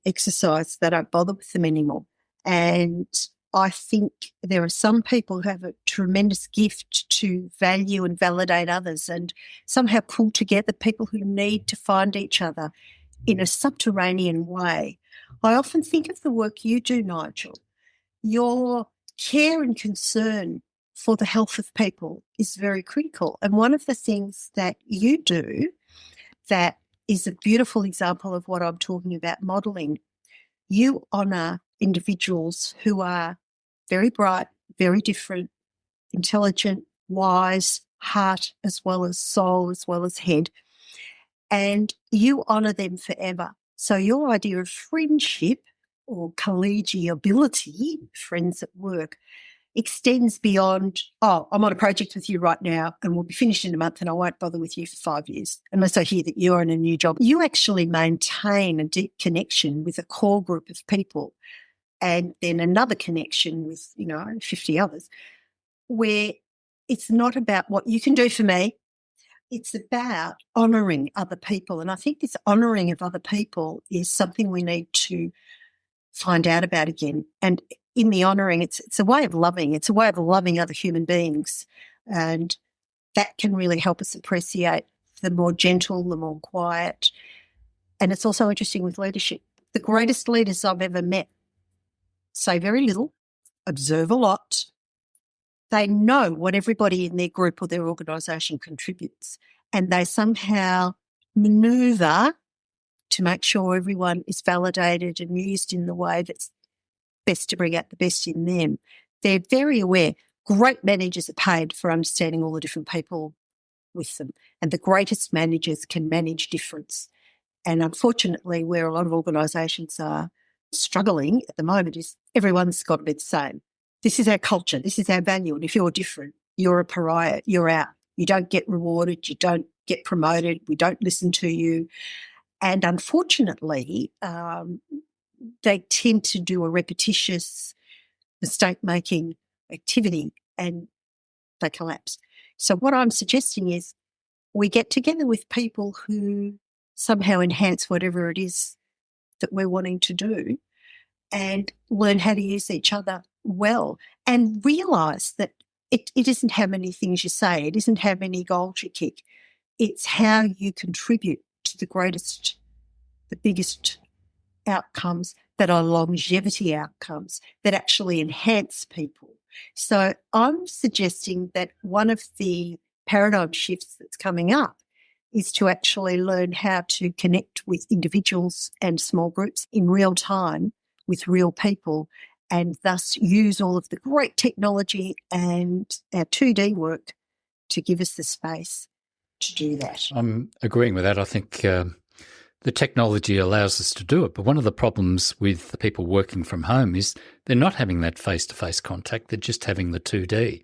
exercised, they don't bother with them anymore. And I think there are some people who have a tremendous gift to value and validate others and somehow pull together people who need to find each other in a subterranean way. I often think of the work you do, Nigel. Your care and concern for the health of people is very critical. And one of the things that you do that is a beautiful example of what I'm talking about modelling, you honour individuals who are very bright, very different, intelligent, wise, heart as well as soul as well as head. and you honour them forever. So your idea of friendship or collegiability, friends at work, extends beyond, oh, I'm on a project with you right now and we'll be finished in a month and I won't bother with you for 5 years unless I hear that you're in a new job. You actually maintain a deep connection with a core group of people and then another connection with, 50 others, where it's not about what you can do for me. It's about honouring other people. And I think this honouring of other people is something we need to find out about again. And in the honouring, it's a way of loving. It's a way of loving other human beings. And that can really help us appreciate the more gentle, the more quiet. And it's also interesting with leadership. The greatest leaders I've ever met say very little, observe a lot. They know what everybody in their group or their organisation contributes, and they somehow manoeuvre to make sure everyone is validated and used in the way that's best to bring out the best in them. They're very aware. Great managers are paid for understanding all the different people with them, and the greatest managers can manage difference. And unfortunately, where a lot of organisations are struggling at the moment is everyone's got to be the same. This is our culture. This is our value. And if you're different, you're a pariah. You're out. You don't get rewarded. You don't get promoted. We don't listen to you. And unfortunately, they tend to do a repetitious mistake-making activity and they collapse. So what I'm suggesting is we get together with people who somehow enhance whatever it is that we're wanting to do and learn how to use each other well and realise that it isn't how many things you say, it isn't how many goals you kick, it's how you contribute to the biggest outcomes that are longevity outcomes that actually enhance people. So I'm suggesting that one of the paradigm shifts that's coming up is to actually learn how to connect with individuals and small groups in real time with real people and thus use all of the great technology and our 2D work to give us the space to do that. I'm agreeing with that. I think the technology allows us to do it. But one of the problems with the people working from home is they're not having that face-to-face contact. They're just having the 2D.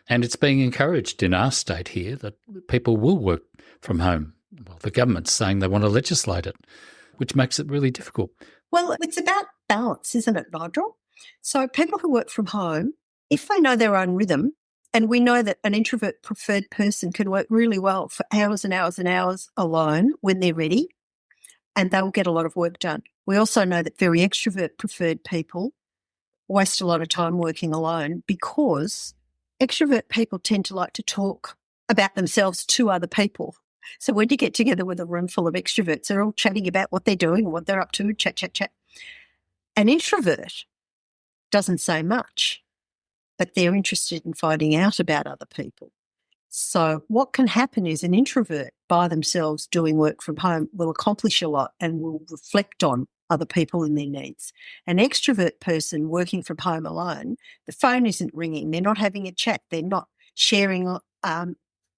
And it's being encouraged in our state here that people will work from home. Well, the government's saying they want to legislate it, which makes it really difficult. Well, it's about balance, isn't it, Nigel? So people who work from home, if they know their own rhythm, and we know that an introvert preferred person can work really well for hours and hours and hours alone when they're ready, and they will get a lot of work done. We also know that very extrovert preferred people waste a lot of time working alone because extrovert people tend to like to talk about themselves to other people. So when you get together with a room full of extroverts, they're all chatting about what they're doing and what they're up to, chat, chat, chat. An introvert doesn't say much, but they're interested in finding out about other people. So what can happen is an introvert by themselves doing work from home will accomplish a lot and will reflect on other people and their needs. An extrovert person working from home alone, the phone isn't ringing, they're not having a chat, they're not sharing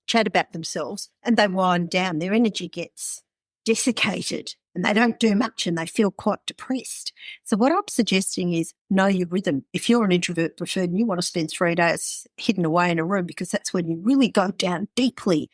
chat about themselves, and they wind down. Their energy gets desiccated and they don't do much and they feel quite depressed. So what I'm suggesting is know your rhythm. If you're an introvert preferred and you want to spend 3 days hidden away in a room because that's when you really go down deeply,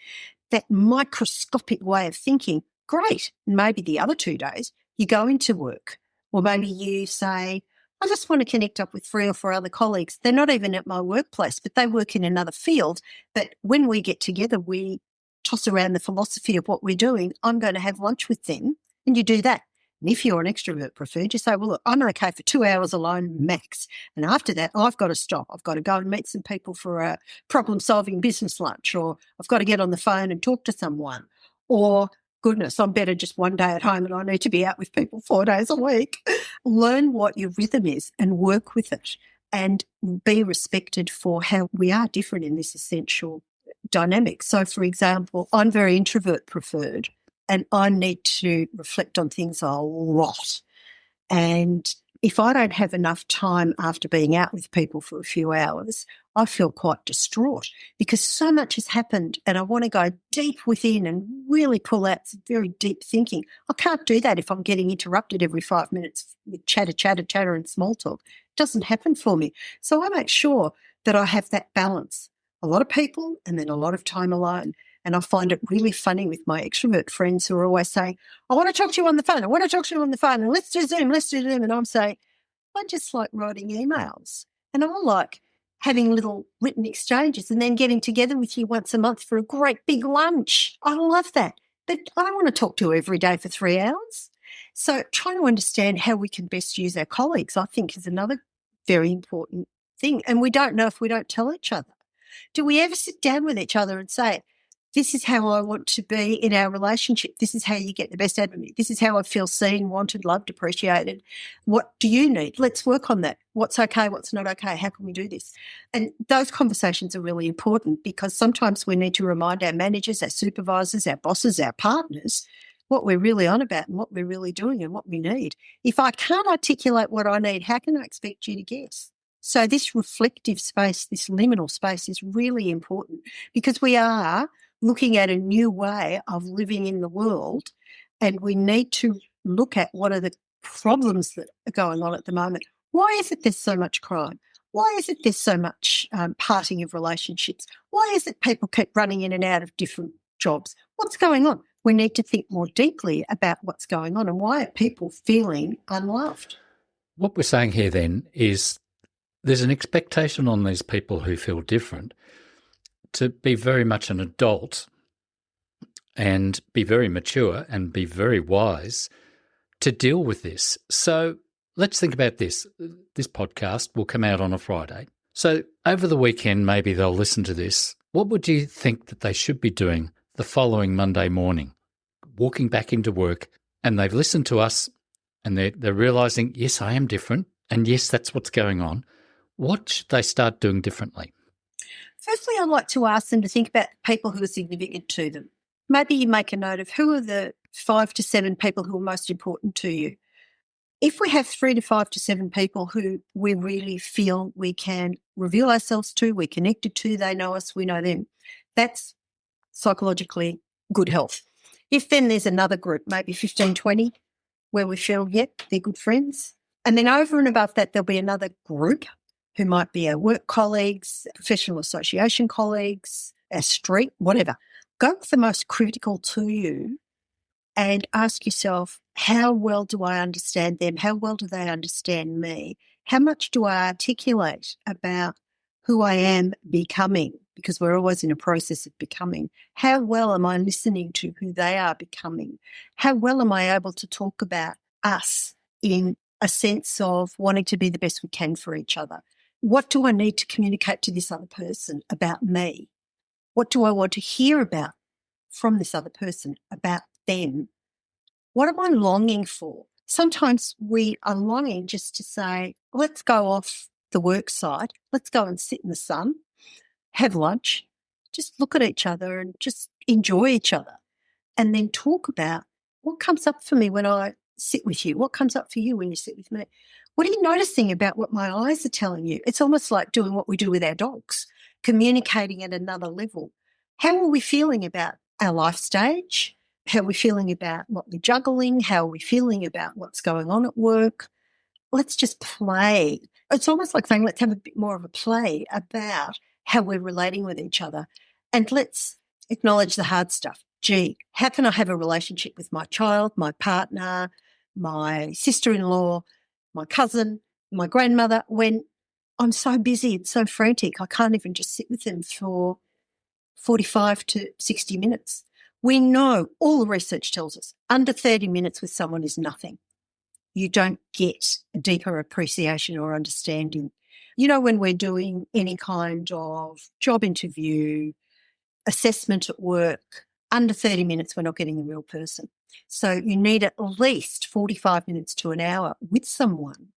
that microscopic way of thinking, great. And maybe the other 2 days you go into work, or maybe you say, I just want to connect up with 3 or 4 other colleagues. They're not even at my workplace, but they work in another field. But when we get together, we toss around the philosophy of what we're doing. I'm going to have lunch with them, and you do that. And if you're an extrovert preferred, you say, well, look, I'm okay for 2 hours alone max. And after that, I've got to stop. I've got to go and meet some people for a problem-solving business lunch, or I've got to get on the phone and talk to someone. Or, goodness, I'm better just 1 day at home and I need to be out with people 4 days a week. Learn what your rhythm is and work with it and be respected for how we are different in this essential dynamic. So, for example, I'm very introvert preferred and I need to reflect on things a lot. And if I don't have enough time after being out with people for a few hours, I feel quite distraught because so much has happened and I want to go deep within and really pull out some very deep thinking. I can't do that if I'm getting interrupted every 5 minutes with chatter and small talk. It doesn't happen for me. So I make sure that I have that balance. A lot of people and then a lot of time alone. And I find it really funny with my extrovert friends who are always saying, I want to talk to you on the phone. I want to talk to you on the phone. And let's do Zoom. And I'm saying, I just like writing emails. And I like having little written exchanges and then getting together with you once a month for a great big lunch. I love that. But I don't want to talk to you every day for 3 hours. So trying to understand how we can best use our colleagues, I think, is another very important thing. And we don't know if we don't tell each other. Do we ever sit down with each other and say, this is how I want to be in our relationship. This is how you get the best out of me. This is how I feel seen, wanted, loved, appreciated. What do you need? Let's work on that. What's okay? What's not okay? How can we do this? And those conversations are really important because sometimes we need to remind our managers, our supervisors, our bosses, our partners what we're really on about and what we're really doing and what we need. If I can't articulate what I need, how can I expect you to guess? So this reflective space, this liminal space is really important because we are looking at a new way of living in the world and we need to look at what are the problems that are going on at the moment. Why is it there's so much crime? Why is it there's so much parting of relationships? Why is it people keep running in and out of different jobs? What's going on? We need to think more deeply about what's going on and why are people feeling unloved. What we're saying here then is there's an expectation on these people who feel different to be very much an adult and be very mature and be very wise to deal with this. So let's think about this. This podcast will come out on a Friday. So over the weekend, maybe they'll listen to this. What would you think that they should be doing the following Monday morning? Walking back into work and they've listened to us and they're realising, yes, I am different and yes, that's what's going on. What should they start doing differently? Firstly, I'd like to ask them to think about people who are significant to them. Maybe you make a note of who are the 5 to 7 people who are most important to you. If we have 3 to 5 to 7 people who we really feel we can reveal ourselves to, we're connected to, they know us, we know them, that's psychologically good health. If then there's another group, maybe 15, 20, where we feel, yep, they're good friends. And then over and above that, there'll be another group who might be our work colleagues, professional association colleagues, our street, whatever. Go with the most critical to you and ask yourself, how well do I understand them? How well do they understand me? How much do I articulate about who I am becoming? Because we're always in a process of becoming. How well am I listening to who they are becoming? How well am I able to talk about us in a sense of wanting to be the best we can for each other? What do I need to communicate to this other person about me? What do I want to hear about from this other person about them? What am I longing for? Sometimes we are longing just to say, let's go off the work site, let's go and sit in the sun, have lunch, just look at each other and just enjoy each other and then talk about what comes up for me when I sit with you, what comes up for you when you sit with me. What are you noticing about what my eyes are telling you? It's almost like doing what we do with our dogs, communicating at another level. How are we feeling about our life stage? How are we feeling about what we're juggling? How are we feeling about what's going on at work? Let's just play. It's almost like saying let's have a bit more of a play about how we're relating with each other. And let's acknowledge the hard stuff. Gee, how can I have a relationship with my child, my partner, my sister-in-law, my cousin, my grandmother, when I'm so busy and so frantic, I can't even just sit with them for 45 to 60 minutes. We know, all the research tells us, under 30 minutes with someone is nothing. You don't get a deeper appreciation or understanding. You know, when we're doing any kind of job interview, assessment at work, under 30 minutes, we're not getting the real person. So you need at least 45 minutes to an hour with someone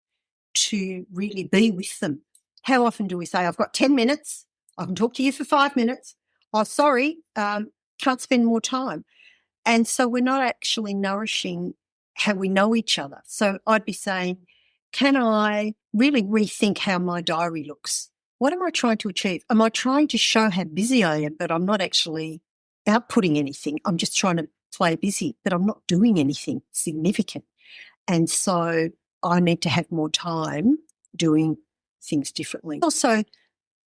to really be with them. How often do we say, I've got 10 minutes, I can talk to you for 5 minutes. Oh, sorry, can't spend more time. And so we're not actually nourishing how we know each other. So I'd be saying, can I really rethink how my diary looks? What am I trying to achieve? Am I trying to show how busy I am, but I'm not actually outputting anything? I'm just trying to play busy, but I'm not doing anything significant. And so I need to have more time doing things differently. Also,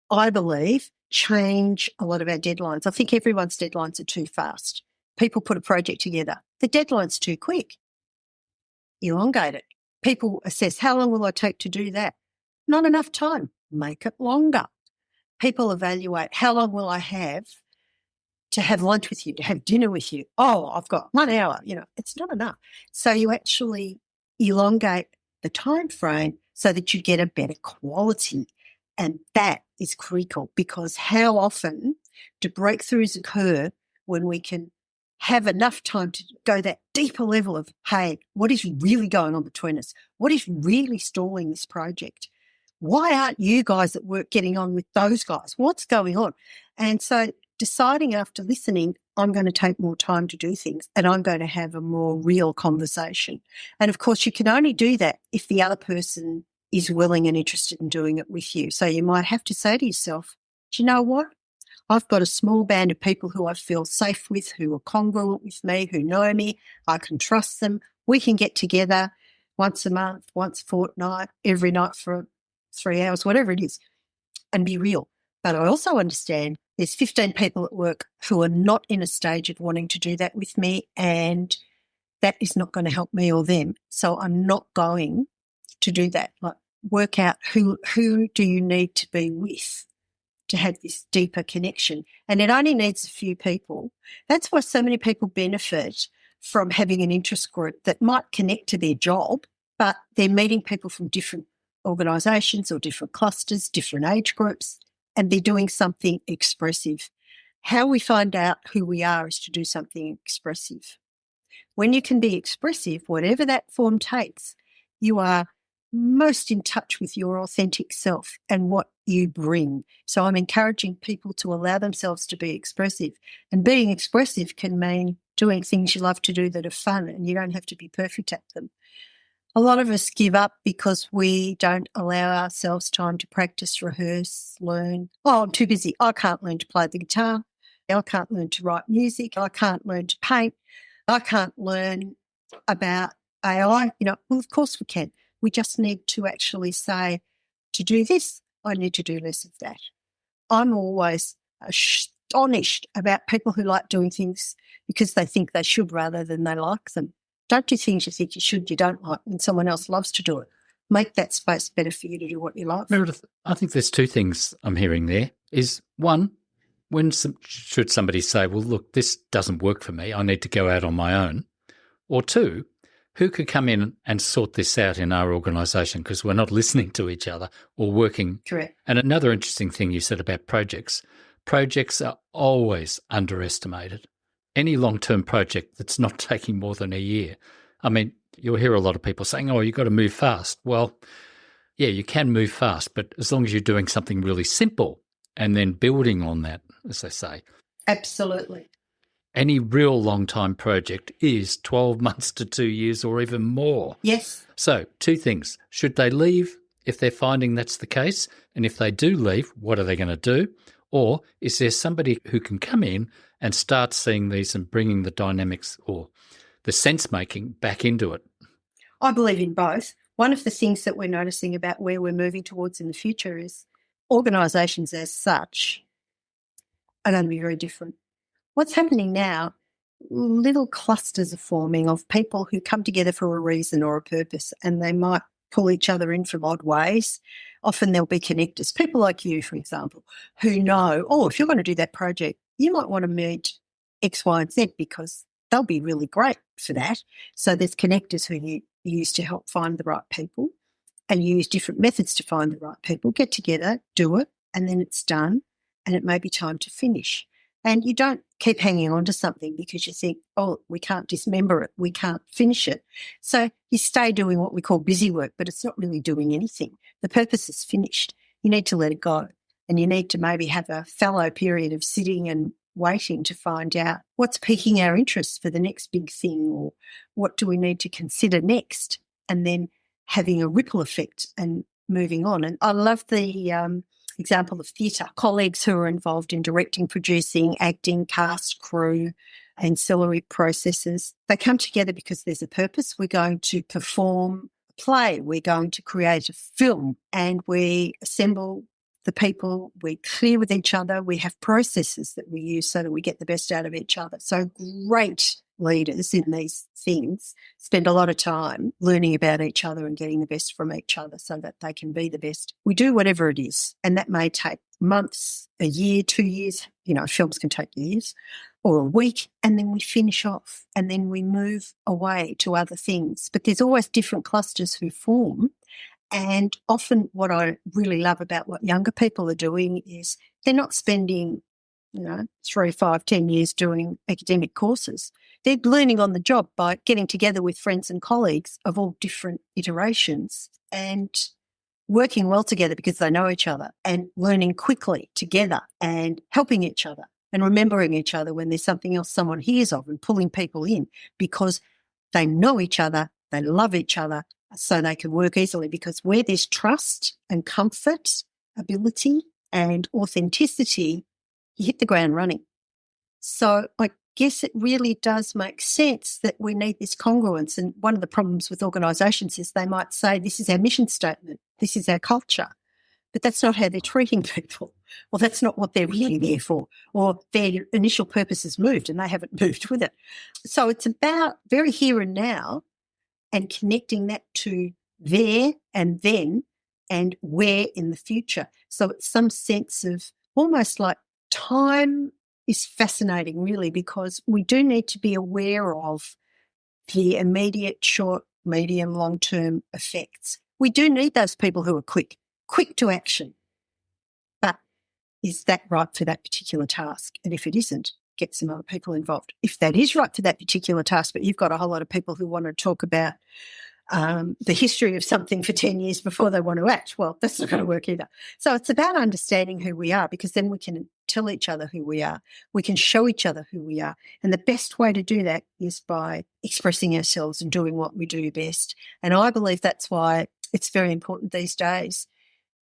I believe, change a lot of our deadlines. I think everyone's deadlines are too fast. People put a project together. The deadline's too quick. Elongate it. People assess, how long will I take to do that? Not enough time. Make it longer. People evaluate, how long will I have to have lunch with you, to have dinner with you? Oh, I've got 1 hour. It's not enough. So you actually elongate the time frame so that you get a better quality. And that is critical, because how often do breakthroughs occur when we can have enough time to go that deeper level of, hey, what is really going on between us? What is really stalling this project? Why aren't you guys at work getting on with those guys? What's going on? And so deciding after listening, I'm going to take more time to do things and I'm going to have a more real conversation. And of course, you can only do that if the other person is willing and interested in doing it with you. So you might have to say to yourself, do you know what? I've got a small band of people who I feel safe with, who are congruent with me, who know me. I can trust them. We can get together once a month, once a fortnight, every night for 3 hours, whatever it is, and be real. But I also understand there's 15 people at work who are not in a stage of wanting to do that with me, and that is not going to help me or them. So I'm not going to do that. Like, work out who do you need to be with to have this deeper connection. And it only needs a few people. That's why so many people benefit from having an interest group that might connect to their job, but they're meeting people from different organisations or different clusters, different age groups, and they're doing something expressive. How we find out who we are is to do something expressive. When you can be expressive, whatever that form takes, you are most in touch with your authentic self and what you bring. So I'm encouraging people to allow themselves to be expressive. And being expressive can mean doing things you love to do that are fun, and you don't have to be perfect at them. A lot of us give up because we don't allow ourselves time to practice, rehearse, learn. Oh, I'm too busy. I can't learn to play the guitar. I can't learn to write music. I can't learn to paint. I can't learn about AI. Well, of course we can. We just need to actually say, to do this, I need to do less of that. I'm always astonished about people who like doing things because they think they should rather than they like them. Don't do things you think you should, you don't like, and someone else loves to do it. Make that space better for you to do what you love. Meredith, I think there's two things I'm hearing there. Is one, should somebody say, well, look, this doesn't work for me, I need to go out on my own? Or two, who could come in and sort this out in our organisation because we're not listening to each other or working? Correct. And another interesting thing you said about projects are always underestimated. Any long-term project that's not taking more than a year. I mean, you'll hear a lot of people saying, oh, you've got to move fast. Well, yeah, you can move fast, but as long as you're doing something really simple and then building on that, as they say. Absolutely. Any real long-time project is 12 months to 2 years or even more. Yes. So, two things. Should they leave if they're finding that's the case? And if they do leave, what are they going to do? Or is there somebody who can come in and start seeing these and bringing the dynamics or the sense-making back into it? I believe in both. One of the things that we're noticing about where we're moving towards in the future is organisations as such are going to be very different. What's happening now, little clusters are forming of people who come together for a reason or a purpose, and they might pull each other in from odd ways. Often there'll be connectors, people like you, for example, who know, oh, if you're going to do that project, you might want to meet X, Y, and Z because they'll be really great for that. So there's connectors who you use to help find the right people, and you use different methods to find the right people. Get together, do it, and then it's done, and it may be time to finish. And you don't keep hanging on to something because you think, oh, we can't dismember it, we can't finish it. So you stay doing what we call busy work, but it's not really doing anything. The purpose is finished. You need to let it go, and you need to maybe have a fallow period of sitting and waiting to find out what's piquing our interest for the next big thing, or what do we need to consider next, and then having a ripple effect and moving on. And I love the example of theatre, colleagues who are involved in directing, producing, acting, cast, crew, ancillary processes. They come together because there's a purpose. We're going to perform a play. We're going to create a film, and we assemble the people. We're clear with each other. We have processes that we use so that we get the best out of each other. So great leaders in these things spend a lot of time learning about each other and getting the best from each other so that they can be the best. We do whatever it is, and that may take months, a year, 2 years. Films can take years, or a week, and then we finish off, and then we move away to other things. But there's always different clusters who form. And often what I really love about what younger people are doing is they're not spending 3, 5, 10 years doing academic courses. They're learning on the job by getting together with friends and colleagues of all different iterations and working well together because they know each other, and learning quickly together and helping each other and remembering each other when there's something else someone hears of, and pulling people in because they know each other, they love each other, so they can work easily. Because where there's trust and comfort, ability and authenticity, you hit the ground running. So I guess it really does make sense that we need this congruence. And one of the problems with organisations is they might say, this is our mission statement, this is our culture, but that's not how they're treating people. Well, that's not what they're really there for, or their initial purpose has moved and they haven't moved with it. So it's about very here and now and connecting that to there and then and where in the future. So it's some sense of almost like time is fascinating, really, because we do need to be aware of the immediate, short, medium, long-term effects. We do need those people who are quick to action. But is that right for that particular task? And if it isn't, get some other people involved. If that is right for that particular task, but you've got a whole lot of people who want to talk about the history of something for 10 years before they want to act, well, that's not going to work either. So it's about understanding who we are, because then we can tell each other who we are. We can show each other who we are. And the best way to do that is by expressing ourselves and doing what we do best. And I believe that's why it's very important these days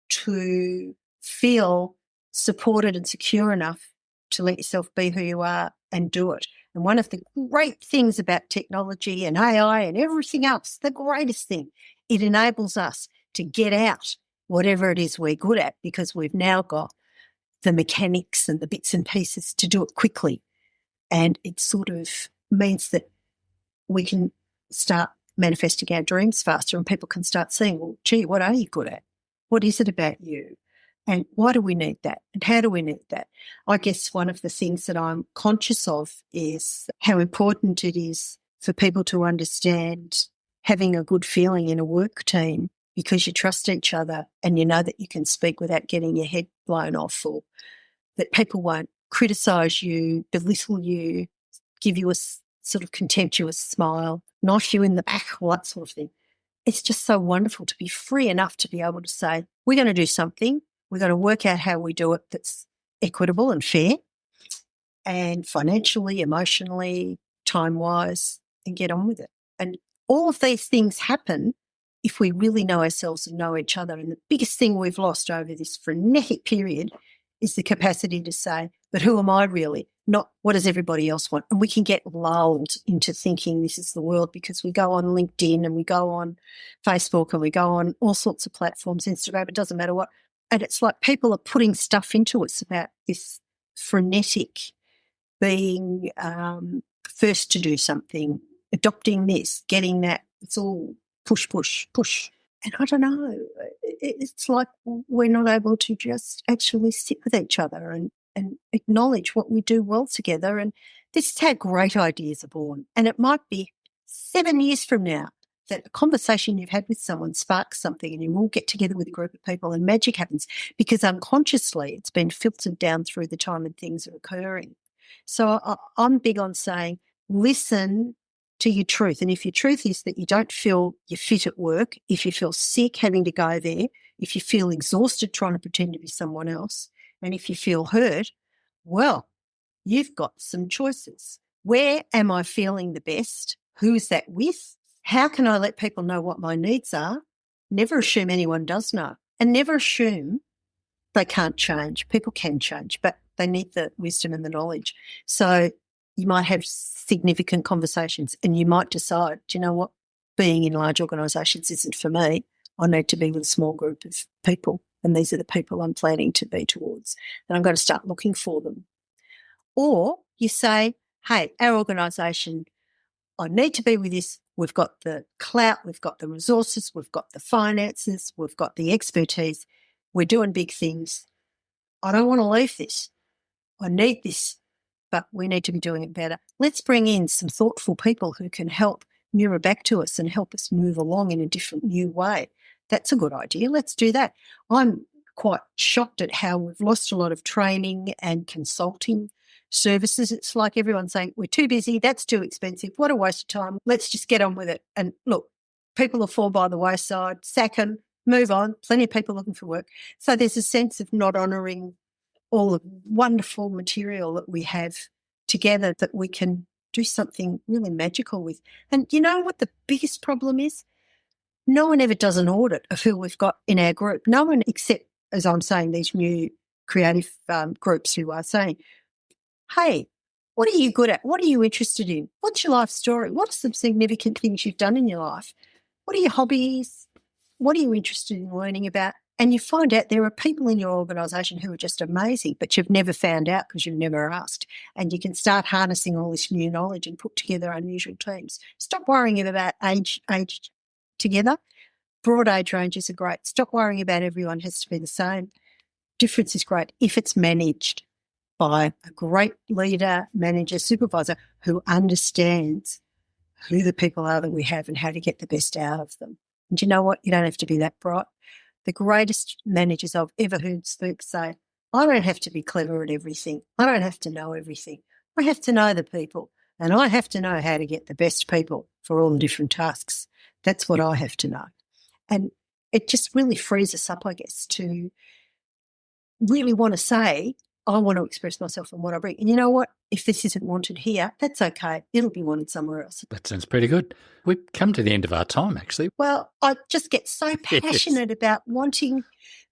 to feel supported and secure enough to let yourself be who you are and do it. And one of the great things about technology and AI and everything else, the greatest thing, it enables us to get out whatever it is we're good at, because we've now got the mechanics and the bits and pieces to do it quickly. And it sort of means that we can start manifesting our dreams faster, and people can start seeing, well, gee, what are you good at? What is it about you? And why do we need that? And how do we need that? I guess one of the things that I'm conscious of is how important it is for people to understand having a good feeling in a work team, because you trust each other and you know that you can speak without getting your head blown off, or that people won't criticise you, belittle you, give you a sort of contemptuous smile, knife you in the back, all that sort of thing. It's just so wonderful to be free enough to be able to say, we're going to do something. We're going to work out how we do it that's equitable and fair, and financially, emotionally, time-wise, and get on with it. And all of these things happen if we really know ourselves and know each other. And the biggest thing we've lost over this frenetic period is the capacity to say, but who am I really? Not what does everybody else want? And we can get lulled into thinking this is the world because we go on LinkedIn and we go on Facebook and we go on all sorts of platforms, Instagram, it doesn't matter what. And it's like people are putting stuff into us about this frenetic being first to do something, adopting this, getting that. It's all push, push, push. And I don't know, it's like we're not able to just actually sit with each other and acknowledge what we do well together. And this is how great ideas are born. And it might be 7 years from now that a conversation you've had with someone sparks something, and you all get together with a group of people and magic happens, because unconsciously it's been filtered down through the time and things are occurring. So I'm big on saying, listen to your truth. And if your truth is that you don't feel you're fit at work, if you feel sick having to go there, if you feel exhausted trying to pretend to be someone else, and if you feel hurt, well, you've got some choices. Where am I feeling the best? Who is that with? How can I let people know what my needs are? never assume anyone does know, and never assume they can't change. People can change, but they need the wisdom and the knowledge. So you might have significant conversations and you might decide, do you know what, being in large organisations isn't for me. I need to be with a small group of people, and these are the people I'm planning to be towards, and I'm going to start looking for them. Or you say, hey, our organisation, I need to be with this. We've got the clout, we've got the resources, we've got the finances, we've got the expertise. We're doing big things. I don't want to leave this. I need this, but we need to be doing it better. Let's bring in some thoughtful people who can help mirror back to us and help us move along in a different new way. That's a good idea. Let's do that. I'm quite shocked at how we've lost a lot of training and consulting services. It's like everyone's saying, we're too busy, that's too expensive, what a waste of time, let's just get on with it. And look, people will fall by the wayside, sack them, move on, plenty of people looking for work. So there's a sense of not honouring all the wonderful material that we have together that we can do something really magical with. And you know what the biggest problem is? No one ever does an audit of who we've got in our group. No one except, as I'm saying, these new creative groups who are saying, hey, what are you good at? What are you interested in? What's your life story? What are some significant things you've done in your life? What are your hobbies? What are you interested in learning about? And you find out there are people in your organisation who are just amazing, but you've never found out because you've never asked. And you can start harnessing all this new knowledge and put together unusual teams. Stop worrying about age together. Broad age ranges are great. Stop worrying about everyone has to be the same. Difference is great if it's managed by a great leader, manager, supervisor who understands who the people are that we have and how to get the best out of them. And you know what? You don't have to be that bright. The greatest managers I've ever heard speak say, I don't have to be clever at everything. I don't have to know everything. I have to know the people, and I have to know how to get the best people for all the different tasks. That's what I have to know. And it just really frees us up, I guess, to really want to say, I want to express myself and what I bring. And you know what? If this isn't wanted here, that's okay. It'll be wanted somewhere else. That sounds pretty good. We've come to the end of our time, actually. Well, I just get so passionate about wanting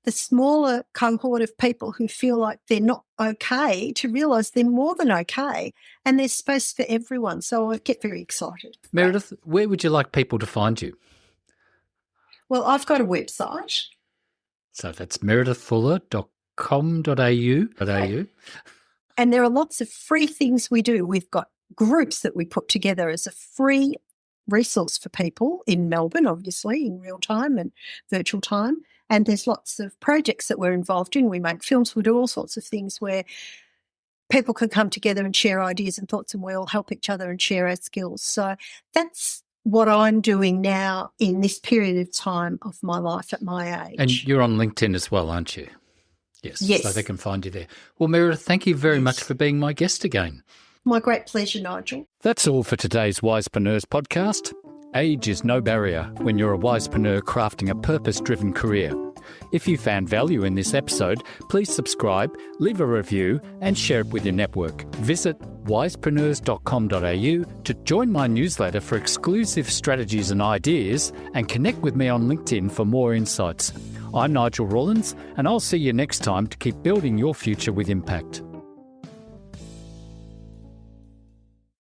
the smaller cohort of people who feel like they're not okay to realise they're more than okay, and there's space for everyone. So I get very excited. Meredith, where would you like people to find you? Well, I've got a website. So that's meredithfuller.com.au. And there are lots of free things we do. We've got groups that we put together as a free resource for people in Melbourne, obviously, in real time and virtual time. And there's lots of projects that we're involved in. We make films, we do all sorts of things where people can come together and share ideas and thoughts, and we all help each other and share our skills. So that's what I'm doing now in this period of time of my life at my age. And you're on LinkedIn as well, aren't you? Yes. So they can find you there. Well, Meredith, thank you very much for being my guest again. My great pleasure, Nigel. That's all for today's Wisepreneurs podcast. Age is no barrier when you're a wisepreneur crafting a purpose-driven career. If you found value in this episode, please subscribe, leave a review and share it with your network. Visit wisepreneurs.com.au to join my newsletter for exclusive strategies and ideas, and connect with me on LinkedIn for more insights. I'm Nigel Rawlins, and I'll see you next time to keep building your future with impact.